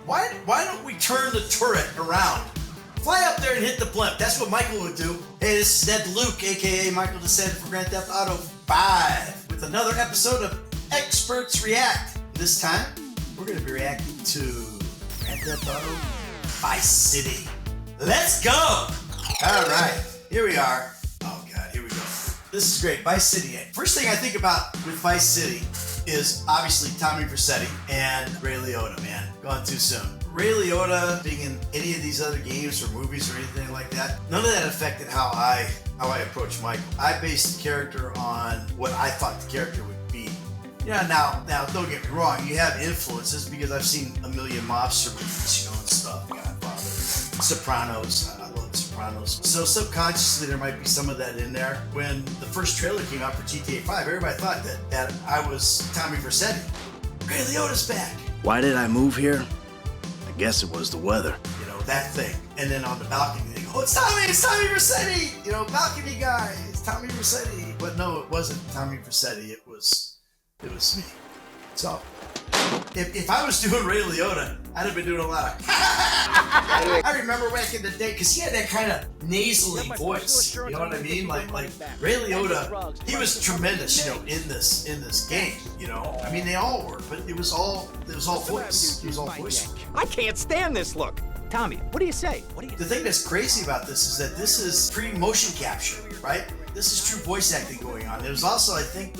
why don't we turn the turret around? Fly up there and hit the blimp. That's what Michael would do. Hey, this is Ned Luke, aka Michael Descent for Grand Theft Auto 5, with another episode of Experts React. This time, we're going to be reacting to Grand Theft Auto Vice City. Let's go! All right, here we are. Oh God, here we go. This is great. Vice City. First thing I think about with Vice City is obviously Tommy Vercetti and Ray Liotta, man. Gone too soon. Ray Liotta being in any of these other games or movies or anything like that, none of that affected how I approach Michael. I based the character on what I thought the character would be. Yeah, now don't get me wrong, you have influences because I've seen a million mobster movies, you know, and stuff. Godfather, Sopranos. I love The Sopranos. So subconsciously there might be some of that in there. When the first trailer came out for GTA 5, everybody thought that I was Tommy Vercetti. Ray Liotta's back. Why did I move here? I guess it was the weather. You know, that thing. And then on the balcony, they go, it's Tommy Vercetti! You know, balcony guy, it's Tommy Vercetti. But no, it wasn't Tommy Vercetti, it was me. So, if I was doing Ray Liotta, I'd have been doing a lot of I remember back in the day, because he had that kind of nasally voice, you know what I mean? Like Ray Liotta, he was tremendous, you know, in this game, you know? I mean, they all were, but it was all voice. It was all voice. I can't stand this look. Tommy, what do you say? The thing that's crazy about this is that this is pre-motion capture, right? This is true voice acting going on. It was also, I think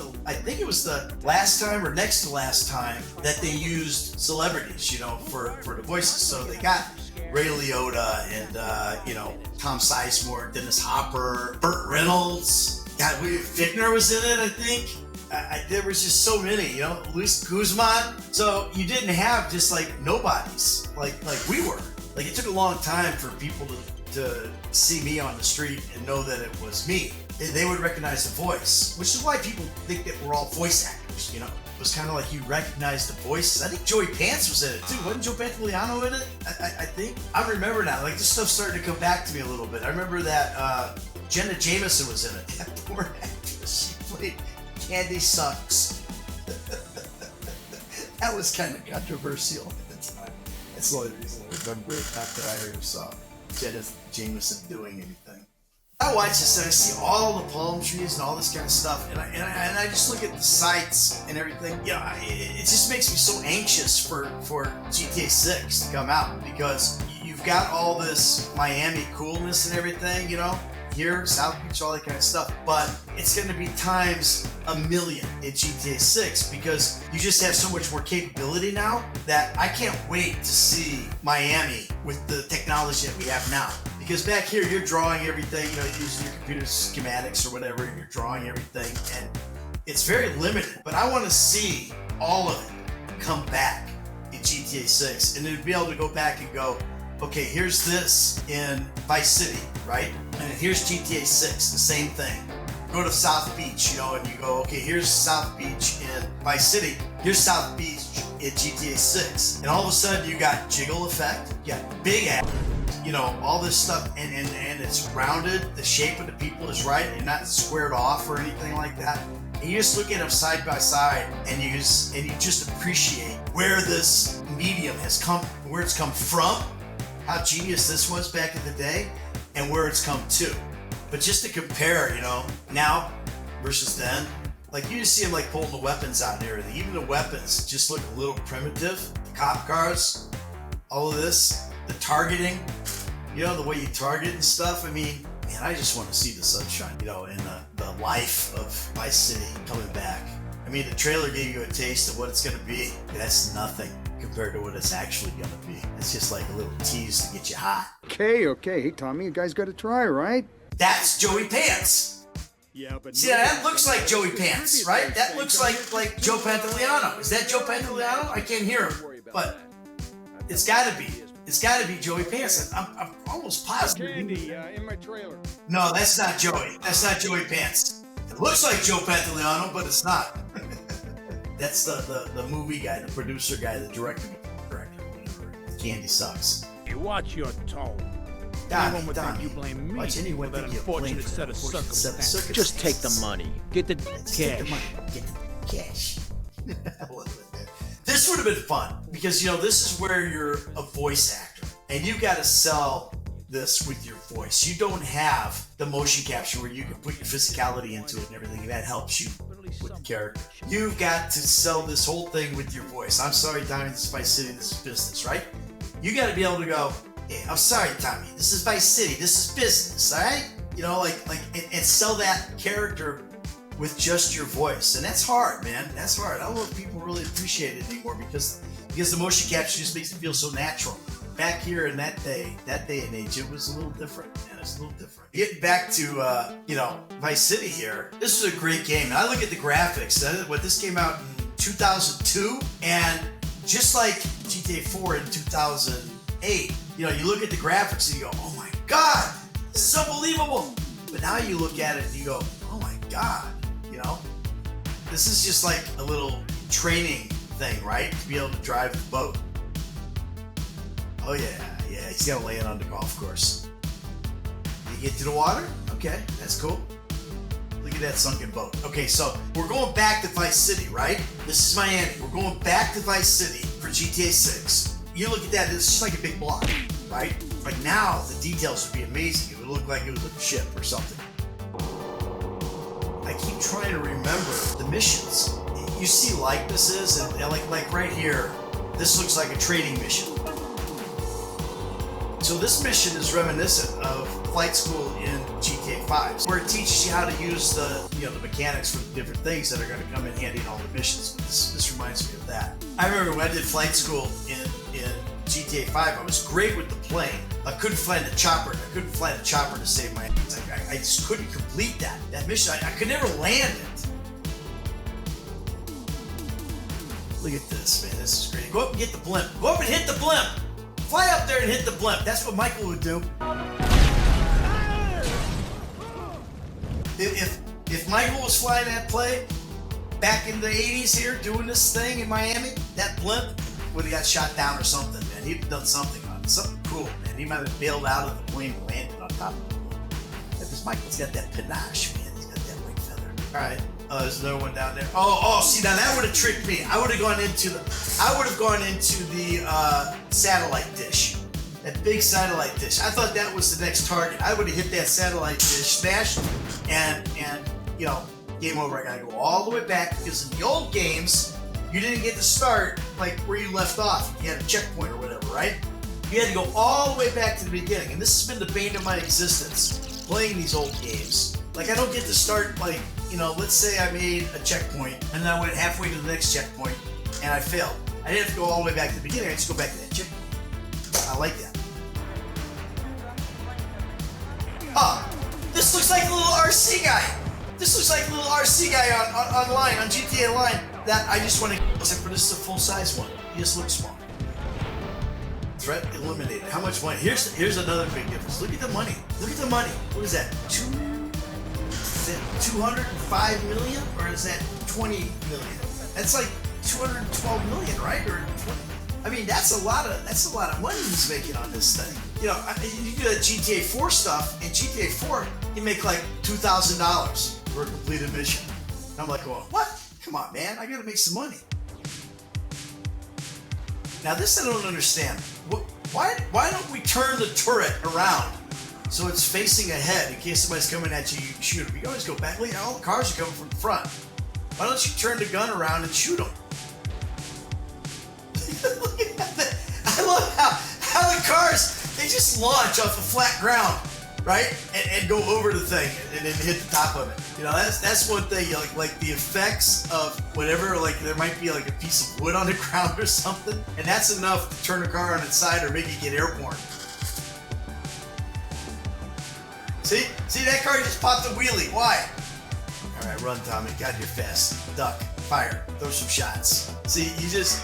it was the last time or next to last time that they used celebrities, you know, for the voices. So they got Ray Liotta and, you know, Tom Sizemore, Dennis Hopper, Burt Reynolds. God, Fichtner was in it, I think. There was just so many, you know, Luis Guzman. So you didn't have just like nobodies like we were. Like it took a long time for people to see me on the street and know that it was me. They would recognize the voice, which is why people think that we're all voice actors, you know? It was kind of like you recognize the voices. I think Joey Pants was in it too. Wasn't Joe Pantoliano in it? I think. I remember now, like this stuff's starting to come back to me a little bit. I remember that Jenna Jameson was in it. That poor actress, she played Candy Sucks. That was kind of controversial at the time. That's the only reason I remember it, not that I ever saw Jenna Jameson doing anything. I watch this and I see all the palm trees and all this kind of stuff, and I just look at the sights and everything. You know, it just makes me so anxious for GTA 6 to come out, because you've got all this Miami coolness and everything, you know, here, South Beach, all that kind of stuff, but it's going to be times a million in GTA 6 because you just have so much more capability now that I can't wait to see Miami with the technology that we have now. Because back here, you're drawing everything, you know, using your computer schematics or whatever, and you're drawing everything, and it's very limited. But I want to see all of it come back in GTA 6, and then be able to go back and go, okay, here's this in Vice City, right? And here's GTA 6, the same thing. Go to South Beach, you know, and you go, okay, here's South Beach in Vice City, here's South Beach in GTA 6. And all of a sudden, you got jiggle effect, you got big ass, you know, all this stuff, and it's rounded, the shape of the people is right, and not squared off or anything like that. And you just look at them side by side, and you just appreciate where this medium has come, where it's come from, how genius this was back in the day, and where it's come to. But just to compare, you know, now versus then, like you just see them like pulling the weapons out and everything. Even the weapons just look a little primitive. The cop cars, all of this, the targeting, you know, the way you target and stuff. I mean, man, I just want to see the sunshine, you know, and the life of Vice City coming back. I mean, the trailer gave you a taste of what it's going to be. That's nothing compared to what it's actually going to be. It's just like a little tease to get you hot. Okay. Hey, Tommy, you guys got to try, right? That's Joey Pants. Yeah, but see, that looks like Joey Pants, right? That looks like Joe Pantoliano. Is that Joe Pantoliano? I can't hear him, but it's got to be. It's got to be Joey Pants. I'm almost positive. Candy in my trailer. No, that's not Joey. That's not Joey Pants. It looks like Joe Pantoliano, but it's not. That's the movie guy, the producer guy, the director. Candy Sucks. You watch your tone. Donnie, Anyone would think you blame me watch anyone for that think you unfortunate blame set of circumstances. Just take the money. Get the Just take cash. the money. Get the cash. I love it, man. This This would have been fun because, you know, this is where you're a voice actor and you got to sell this with your voice. You don't have the motion capture where you can put your physicality into it and everything, and that helps you with the character. You've got to sell this whole thing with your voice. I'm sorry, Tommy, this is Vice City, this is business, right? You got to be able to go, hey, I'm sorry, Tommy, this is Vice City, this is business, all right? You know, and sell that character with just your voice. And that's hard, man. That's hard. I don't know if people really appreciate it anymore because the motion capture just makes it feel so natural. Back here in that day and age, it was a little different, man. It's a little different. Getting back to, you know, Vice City here, this was a great game. And I look at the graphics. What this came out in 2002, and just like GTA 4 in 2008, you know, you look at the graphics and you go, oh my God, this is unbelievable. But now you look at it and you go, oh my God, you know, this is just like a little training thing, right? To be able to drive the boat. Oh yeah, he's gotta lay it on the golf course. You get to the water? Okay, that's cool. Look at that sunken boat. Okay, so we're going back to Vice City, right? This is Miami. We're going back to Vice City for GTA 6. You look at that, it's just like a big block, right? Like now, the details would be amazing. It would look like it was a ship or something. I keep trying to remember the missions. You see likenesses, and like right here, this looks like a trading mission. So this mission is reminiscent of flight school in GTA 5, where it teaches you how to use the mechanics for the different things that are going to come in handy in all the missions. But this reminds me of that. I remember when I did flight school in GTA 5, I was great with the plane. I couldn't fly the chopper. I couldn't fly the chopper to save my ass. I just couldn't complete that mission. I could never land it. Look at this, man. This is great. Go up and get the blimp. Go up and hit the blimp. Fly up there and hit the blimp. That's what Michael would do. If Michael was flying that plane back in the 80s here, doing this thing in Miami, that blimp would have got shot down or something, man. He'd have done something on it. Something cool, man. He might have bailed out of the plane and landed on top of the blimp. Because Michael's got that panache, man. He's got that wing feather. All right. Oh, there's another one down there. Oh, see, now that would have tricked me. I would have gone into the satellite dish. That big satellite dish. I thought that was the next target. I would have hit that satellite dish, smashed, and you know, game over. I gotta go all the way back because in the old games, you didn't get to start like where you left off. You had a checkpoint or whatever, right? You had to go all the way back to the beginning. And this has been the bane of my existence, playing these old games. Like, I don't get to start, like, you know, let's say I made a checkpoint and then I went halfway to the next checkpoint and I failed. I didn't have to go all the way back to the beginning. I just go back to that checkpoint. I like that. Oh, this looks like a little RC guy. This looks like a little RC guy online, on GTA Online. That I just want to, except for this is a full-size one. He just looks small. Threat eliminated. How much money? Here's another big difference. Look at the money. Look at the money. What is that? 205 million, or is that 20 million? That's like 212 million, right? Or 20. I mean, that's a lot of money he's making on this thing. You know, you do that GTA 4 stuff. In GTA 4, you make like $2,000 for a completed mission. And I'm like, well, what? Come on, man! I gotta make some money. Now, this I don't understand. Why don't we turn the turret around so it's facing ahead in case somebody's coming at you? You can shoot them. You can always go back. Look, all the cars are coming from the front. Why don't you turn the gun around and shoot them? Look at that. I love how the cars, they just launch off the flat ground, right? And go over the thing and then hit the top of it. You know, that's one thing. Like the effects of whatever. Like there might be like a piece of wood on the ground or something, and that's enough to turn a car on its side or make it get airborne. See that car just popped a wheelie. Why? All right, run, Tommy. God, you're fast. Duck, fire, throw some shots. See, you just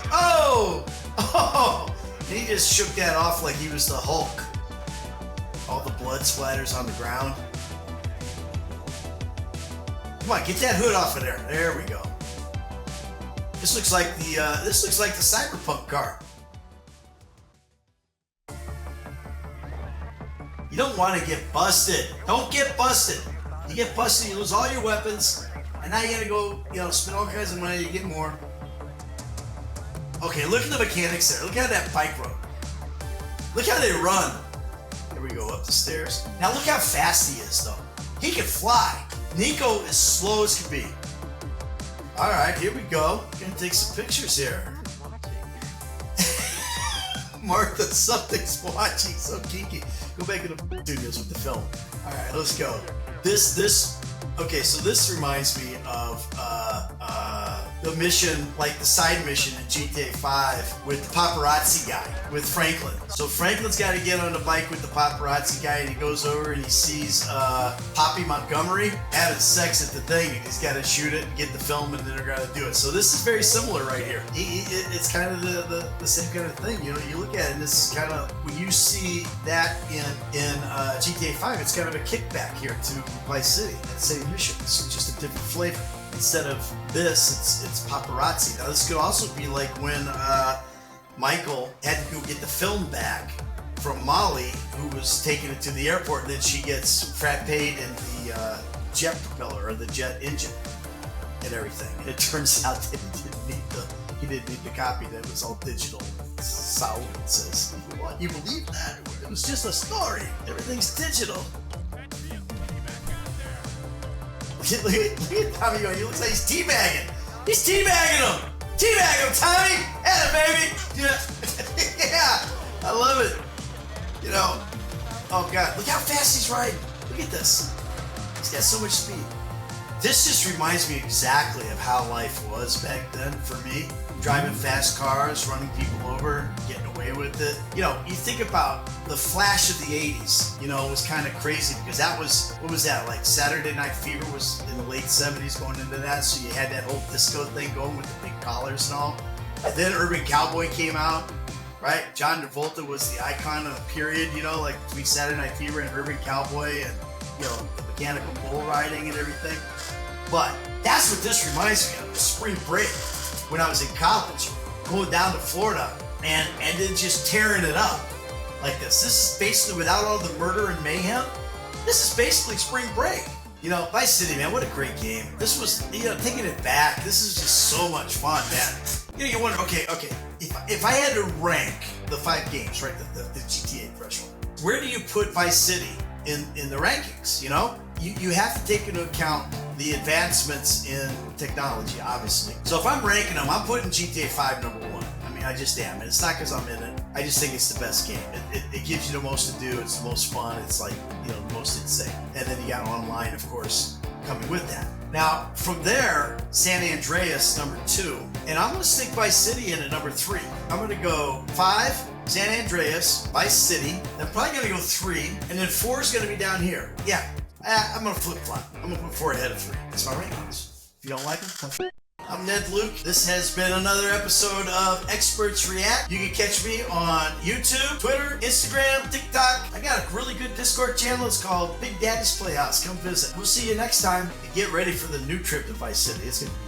and he just shook that off like he was the Hulk. All the blood splatters on the ground. Come on, get that hood off of there. There we go. This looks like the cyberpunk car. You don't want to get busted. Don't get busted. You get busted, you lose all your weapons, and now you gotta go, spend all kinds of money to get more. Okay, look at the mechanics there. Look at that bike road. Look how they run. Here we go up the stairs. Now look how fast he is, though. He can fly. Nico is slow as can be. All right, here we go. Gonna take some pictures here. Martha, something's watching. So geeky. Go back to the studios with the film. All right, let's go. Okay, so this reminds me of the mission, like the side mission in GTA 5 with the paparazzi guy, with Franklin. So Franklin's got to get on the bike with the paparazzi guy, and he goes over and he sees Poppy Montgomery having sex at the thing, and he's got to shoot it and get the film, and then they're going to do it. So this is very similar right here. It's kind of the same kind of thing. You know, you look at it, and this is kind of, when you see that in GTA 5, it's kind of a kickback here to Vice City. That same mission. It's just a different flavor. Instead of this, it's paparazzi. Now this could also be like when Michael had to go get the film back from Molly, who was taking it to the airport, and then she gets frapped in the jet propeller or the jet engine and everything. And it turns out that he didn't need the copy. That was all digital. Sound says, "What? You believe that? It was just a story. Everything's digital." Look at Tommy going. He looks like he's teabagging. He's teabagging him. Teabag him, Tommy. Atta baby. Yeah. Yeah. I love it. You know. Oh God. Look how fast he's riding. Look at this. He's got so much speed. This just reminds me exactly of how life was back then for me. Driving fast cars, running people over, getting away with it. You know, you think about the flash of the 80s, you know, it was kind of crazy because that was, what was that, like Saturday Night Fever was in the late 70s going into that, so you had that whole disco thing going with the big collars and all. And then Urban Cowboy came out, right? John Travolta was the icon of the period, you know, like between Saturday Night Fever and Urban Cowboy and, you know, the mechanical bull riding and everything. But that's what this reminds me of, spring break. When I was in college, going down to Florida and then just tearing it up like this. This is basically, without all the murder and mayhem, this is basically spring break. You know, Vice City, man, what a great game. This was, you know, taking it back, this is just so much fun, man. You know, you wonder, okay, if I had to rank the 5 games, right, the GTA threshold, where do you put Vice City in the rankings, you know? You have to take into account the advancements in technology, obviously. So if I'm ranking them, I'm putting GTA 5 number 1. I mean, I just am. And it's not because I'm in it. I just think it's the best game. It gives you the most to do. It's the most fun. It's like, you know, the most insane. And then you got online, of course, coming with that. Now, from there, San Andreas, number 2. And I'm going to stick Vice City in at number 3. I'm going to go 5, San Andreas, Vice City. I'm probably going to go 3. And then 4 is going to be down here. Yeah. I'm going to flip-flop. I'm going to put 4 ahead of 3. That's my rankings. If you don't like them, I'm Ned Luke. This has been another episode of Experts React. You can catch me on YouTube, Twitter, Instagram, TikTok. I got a really good Discord channel. It's called Big Daddy's Playhouse. Come visit. We'll see you next time. And get ready for the new trip to Vice City. It's going to be